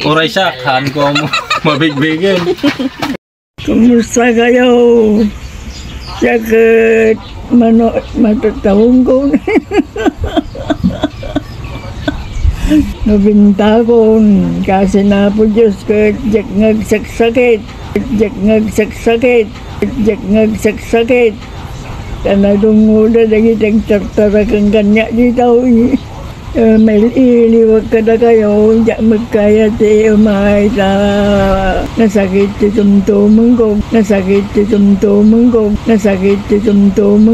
Oray siya, kaan ko mo mabigbigin. Kumusta kayo? Sakit matatawang ko. Nabintakon kasi na po Diyos ko jak ngagsaksakit. Kanadong muna nagitang tartara kang kanya dito. May iliwag ka na kayo, jak magkaya tayo mahita. Nasakit sa tumtumang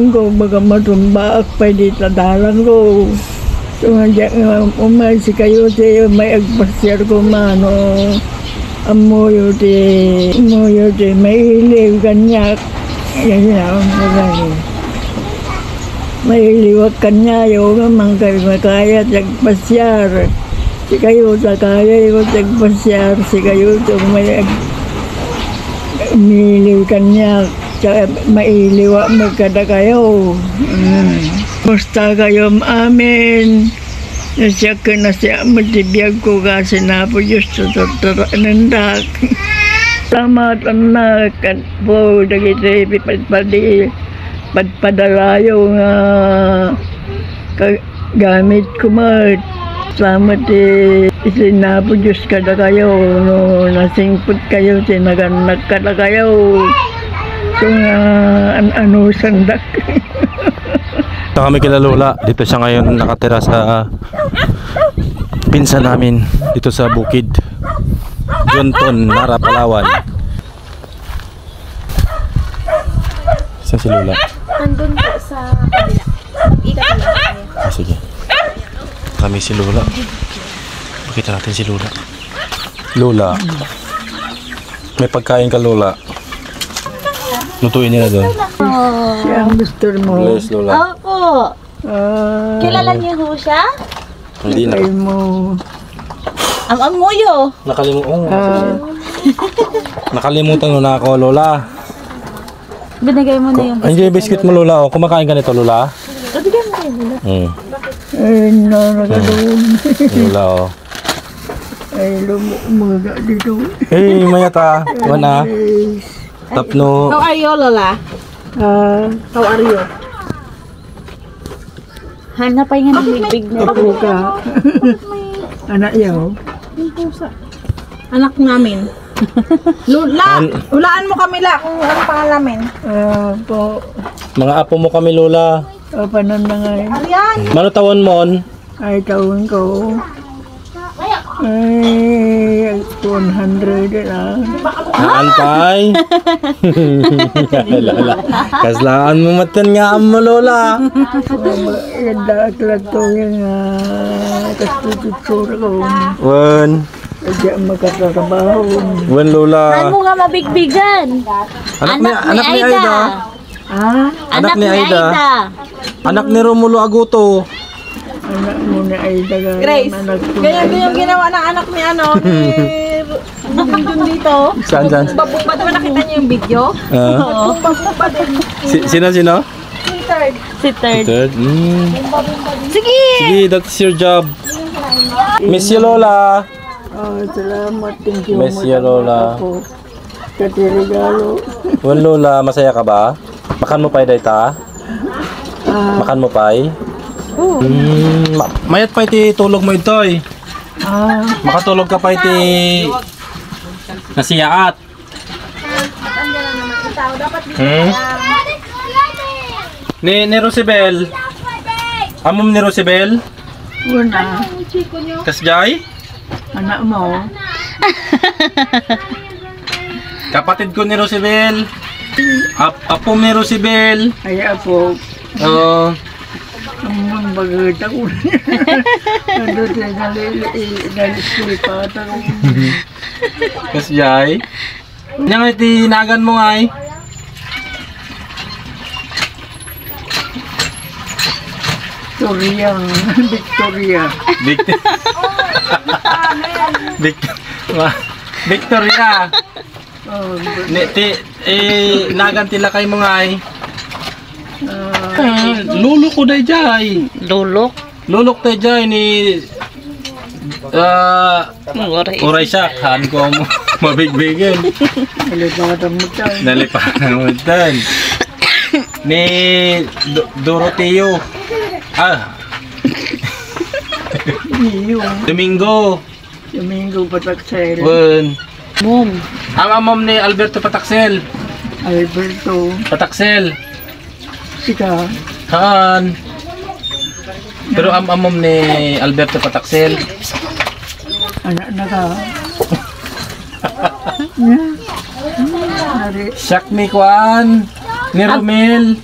ko, baka matumbaak pa di tadalang ko. So, umaysi kayo tayo, may agpasyar ko mano. Amoyo de, may iliw kanyak. Yan ang magani. May iliwag kanya yung mga kayo makaya tagpasyar. Si kayo sa kaya yung tagpasyar. Si kayo itong may iliw kanya. Mailiwa magkada kayo. Musta kayo amin. Nasya ka na siya matibiyag ko kasi na po Diyos sa nandak. Salamat anak at po nagitipi padpadala yung gamit ko mat. Salamat isina po Diyos ka na kayo. No, nasingput kayo, sinaganak ka na kayo. So ano sandak. Ito kami kila Lola. Dito siya ngayon nakatira sa pinsan namin dito sa Bukid Junton, Nara, Palawan. Saan si Lola? Nandun po sa kabila. Ikat lang. Sige. Kami si Lola. Pakita natin si Lola. Lola. May pagkain ka Lola. Lutuin nila doon. Siya ang gusto mo. Bless Lola. Opo. Kilala niyo ho siya? Hindi na. Ay mo. Ang amuyo. Nakalimutan mo na ako Lola. Binigay mo na yung Andiyan yung biscuit mo Lola. O, kumakain ka nito Lola? Bigyan mo kayo Lola. Ay nakakaloon. Lola o. Ay lumaga dito. Hey mayata. Wana. Tapno. How are you Lola? How are you? Hanapay nga ng big na Ako ka. Anak yaw. anak namin. Lula, hulaan mo kami la kung ano pangalan namin. Po. Mga apo mo kami Lola. Panan na nga eh. Arian. Mano tawon mon? Ay taon ko. Ay 100 lang. Naantay. Lola. Kaslaan mo matan nga mo Lola. Ganda at lato yung kastututsura ko. Wen. Kaya makatatrabaho. Wen Lola. Saan mo nga mabigbigan? Anak ni Aida. Anak ni Aida. Anak ni Romulo Aguto. Anak mo na ay daga. Grace, ganyan yung ginawa ng anak ni ni Bubong dito. Saan? Babumba, diba nakita niyo yung video? Babumba din. Sino? Si Third. Third. Sige! Sige, that's your job. Miss you Lola. Salamat. Thank you. Miss you Lola. Katirigalo. Wen Lola, masaya ka ba? Makan mo pa dayta? Makan mo pa? Mayat pa iti tulog mo ito eh. Makatulog ka pa iti nasiyaat. Ni Rosibel. Amom ni Rosibel? Una. Kasjay? Anak mo. Kapatid ko ni Rosibel. Apo ni Rosibel. Ay apo. Oo. Ang bagata ko. Ano tayo nalislipat ako. Kasjay. Yang iti nagan mo ay. Victoria. Victoria. Nagan tila kay mo ay. Lulok ko day jay. Lulok? Lulok tay jay ni Uray siya, kaan ko mo mabigbigin. Nalipatan mo tayo. Nalipahan mo din. Ni Doroteo. Domingo. Domingo Pataksel. Bun. Mom. Ang amom ni Alberto Pataksel. Alberto. Pataksel. Sika. Haan. Pero ang amom ni Alberto Pataksel. Anak na ka. Nari. Siyak ni Kwan. Ni Romel.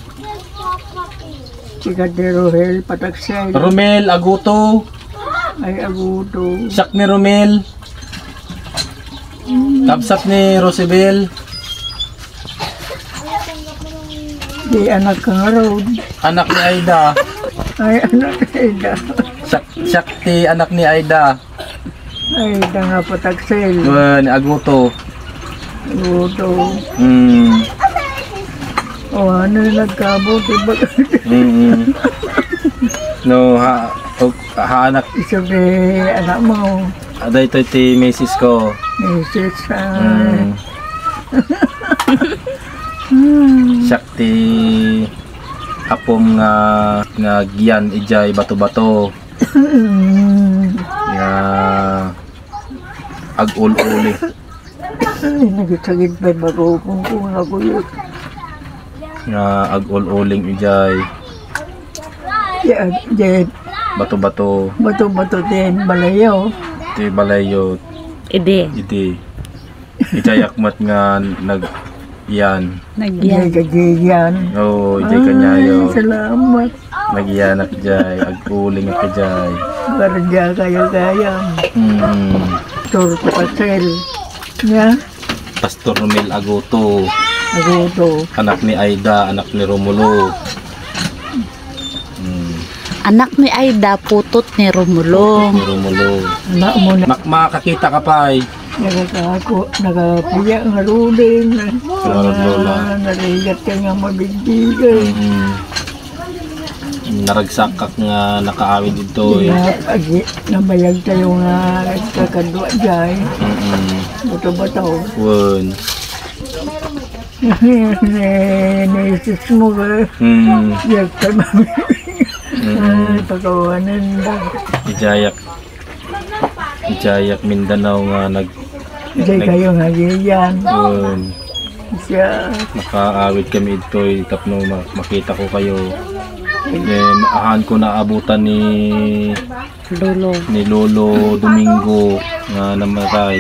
Sika de Rohel Pataksel. Romel Aguto. Ay agudo. Siyak ni Romel. Kapsat ni Rosibel. Di anak ka nga road. Anak ni Aida. Ay anak Aida. Siyak ti anak ni Aida. Aida nga Pataksel. Ni Aguto. Agudo. O ano yung nagkabot? Iba No, anak. isabi anak mo. Aday to ti misis ko. Misis sa... Siyak ti apom nga giyan ijay bato-bato. Nga ag-ul-uli. Ay, nagisagit ba marupong kung ako yun. Nga ag-ul-uling ijay Jet, bato-bato. bato-bato din, balayaw. Ti balayo. Ide. Iti. Ijay akmat nga yan. Jet kagiyan. Oo, ijay kanyayo. Salamat. Nagyanak jay, ag-uling ka jay. Garja kaya-kayang. Tur Pataksel. Nga, Pastor Romel Agoto, agudo. anak ni Aida, anak ni Romulo. Anak ni Aida, putot ni Romulo. Ni Romulo. Anak mo na Makakita ka pa eh. nagapiya nga rudin. Salamat, Lola. Nariyat ka nga mabigbigan. Naragsak ka nga nakaawid dito eh. Nabayag tayo nga kakadwa dyan. Bato-bato. Wun. Naisis mo ka. Yak ka namin. Pagkawanan ba? Ijayak Mindanao nga Diyan kayo nga yan. Wun. Siya. Nakaawid kami dito eh. Tapno makita ko kayo. Then, ahan ko na abutan ni Lolo Domingo nga namatay.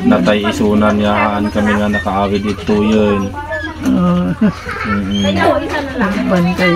Natay isunan nga ahan kami nga nakaawid dito yun. Bantay.